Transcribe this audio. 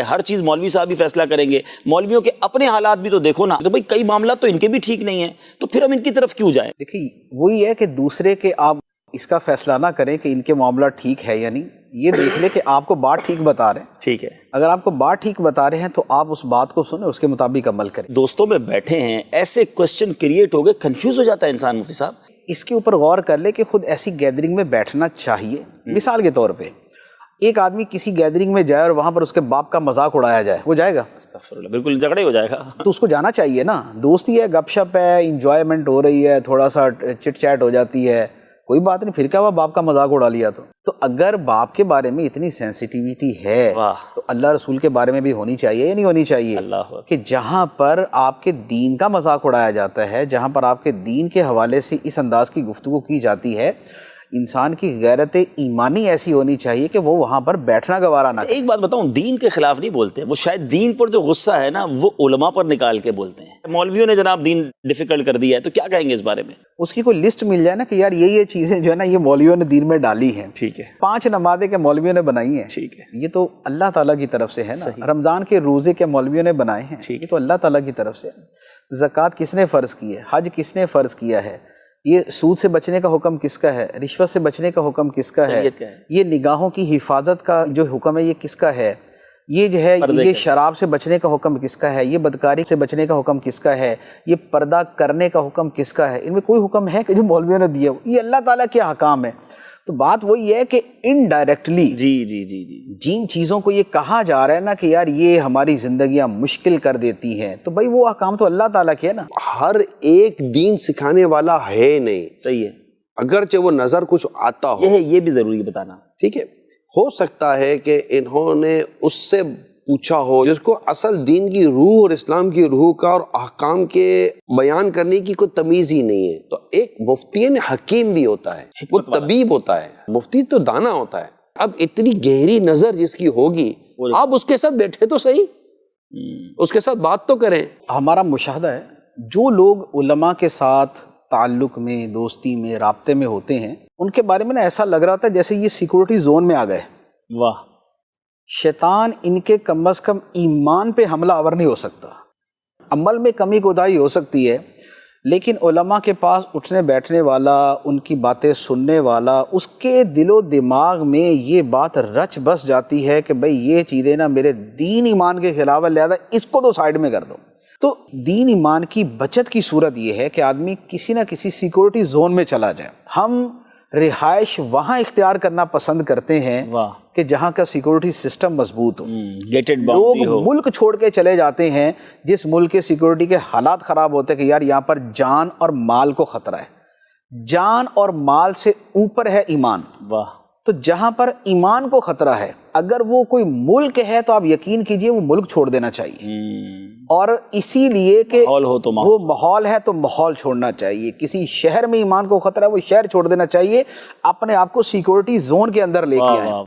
ہر چیز مولوی صاحب بھی فیصلہ کریں گے؟ مولویوں کے اپنے حالات بھی تو دیکھو نا کہ بھئی کئی معاملات تو ان کے بھی ٹھیک نہیں ہیں، تو پھر ہم ان کی طرف کیوں جائیں؟ دیکھیے وہی ہے کہ دوسرے کے آپ اس کا فیصلہ نہ کریں کہ ان کے معاملات ٹھیک ہے یا نہیں، یہ دیکھ لیں کہ آپ کو بات ٹھیک بتا رہے ہیں۔ ٹھیک ہے، اگر آپ کو بات ٹھیک بتا رہے ہیں تو آپ اس بات کو سنیں، اس کے مطابق عمل کریں۔ دوستوں میں بیٹھے ہیں، ایسے کوسچن کریٹ ہو گئے، کنفیوز ہو جاتا ہے انسان مفتی صاحب۔ اس کے اوپر غور کر لے کہ خود ایسی گیدرنگ میں بیٹھنا چاہیے۔ مثال کے طور پہ ایک آدمی کسی گیدرنگ میں جائے اور وہاں پر اس کے باپ کا مذاق اڑایا جائے، وہ جائے گا؟ استغفر اللہ، بالکل جھگڑے ہو جائے گا۔ تو اس کو جانا چاہیے نا، دوستی ہے، گپ شپ ہے، انجوائمنٹ ہو رہی ہے، تھوڑا سا چٹ چیٹ ہو جاتی ہے، کوئی بات نہیں، پھر کیا ہوا باپ کا مذاق اڑا لیا تو اگر باپ کے بارے میں اتنی سینسٹیوٹی ہے تو اللہ رسول کے بارے میں بھی ہونی چاہیے یا نہیں ہونی چاہیے؟ اللہ کہ جہاں پر آپ کے دین کا مذاق اڑایا جاتا ہے، جہاں پر آپ کے دین کے حوالے سے اس انداز کی گفتگو کی جاتی ہے، انسان کی غیرت ایمانی ایسی ہونی چاہیے کہ وہ وہاں پر بیٹھنا گوارا نہ کرے۔ ایک بات بتاؤں، دین کے خلاف نہیں بولتے، وہ شاید دین پر جو غصہ ہے نا وہ علماء پر نکال کے بولتے ہیں۔ مولویوں نے جناب دین ڈیفیکلٹ کر دیا ہے، تو کیا کہیں گے اس بارے میں؟ اس کی کوئی لسٹ مل جائے نا کہ یار یہ چیزیں جو ہے نا یہ مولویوں نے دین میں ڈالی ہیں، ٹھیک ہے، 5 نمازیں کے مولویوں نے بنائی ہیں، ٹھیک ہے، یہ تو اللہ تعالیٰ کی طرف سے ہے نا۔ رمضان کے روزے کے مولویوں نے بنائے ہیں، یہ تو اللہ تعالیٰ کی طرف سے ہے۔ زکوٰۃ کس نے فرض کی ہے؟ حج کس نے فرض کیا ہے؟ یہ سود سے بچنے کا حکم کس کا ہے؟ رشوت سے بچنے کا حکم کس کا ہے؟ یہ نگاہوں کی حفاظت کا جو حکم ہے یہ کس کا ہے؟ یہ جو ہے یہ شراب سے بچنے کا حکم کس کا ہے؟ یہ بدکاری سے بچنے کا حکم کس کا ہے؟ یہ پردہ کرنے کا حکم کس کا ہے؟ ان میں کوئی حکم ہے کہ جو مولویوں نے دیا ہو؟ یہ اللہ تعالیٰ کے احکام ہے۔ تو بات وہی ہے کہ انڈائریکٹلی جن چیزوں کو یہ کہا جا رہا ہے نا کہ یار یہ ہماری زندگیاں مشکل کر دیتی ہیں، تو بھائی وہ احکام تو اللہ تعالیٰ کے ہے نا۔ ہر ایک دین سکھانے والا ہے نہیں، صحیح ہے، اگرچہ وہ نظر کچھ آتا ہو، یہ بھی ضروری ہے بتانا۔ ٹھیک ہے، ہو سکتا ہے کہ انہوں نے اس سے پوچھا ہو جس کو اصل دین کی روح اور اسلام کی روح کا اور احکام کے بیان کرنے کی کوئی تمیز ہی نہیں ہے۔ تو ایک مفتی حکیم بھی ہوتا ہے، وہ طبیب ہوتا ہے، مفتی تو دانا ہوتا ہے۔ اب اتنی گہری نظر جس کی ہوگی، آپ اس کے ساتھ بیٹھے تو صحیح، اس کے ساتھ بات تو کریں۔ ہمارا مشاہدہ ہے جو لوگ علماء کے ساتھ تعلق میں، دوستی میں، رابطے میں ہوتے ہیں، ان کے بارے میں نا ایسا لگ رہا تھا جیسے یہ سیکورٹی زون میں آ گئے۔ واہ، شیطان ان کے کم از کم ایمان پہ حملہ آور نہیں ہو سکتا، عمل میں کمی کوتاہی ہو سکتی ہے، لیکن علماء کے پاس اٹھنے بیٹھنے والا، ان کی باتیں سننے والا، اس کے دل و دماغ میں یہ بات رچ بس جاتی ہے کہ بھئی یہ چیزیں نا میرے دین ایمان کے خلاف ہے، لہذا اس کو تو سائیڈ میں کر دو۔ تو دین ایمان کی بچت کی صورت یہ ہے کہ آدمی کسی نہ کسی سیکورٹی زون میں چلا جائے۔ ہم رہائش وہاں اختیار کرنا پسند کرتے ہیں کہ جہاں کا سیکورٹی سسٹم مضبوط ہو۔ لوگ ملک چھوڑ کے چلے جاتے ہیں جس ملک کے سیکورٹی کے حالات خراب ہوتے ہیں کہ یار یہاں پر جان اور مال کو خطرہ ہے، جان اور مال سے اوپر ہے ایمان۔ تو جہاں پر ایمان کو خطرہ ہے، اگر وہ کوئی ملک ہے تو آپ یقین کیجئے وہ ملک چھوڑ دینا چاہیے، اور اسی لیے کہ وہ ماحول ہے تو ماحول چھوڑنا چاہیے۔ کسی شہر میں ایمان کو خطرہ ہے، وہ شہر چھوڑ دینا چاہیے، اپنے آپ کو سیکورٹی زون کے اندر لے کے آئیں۔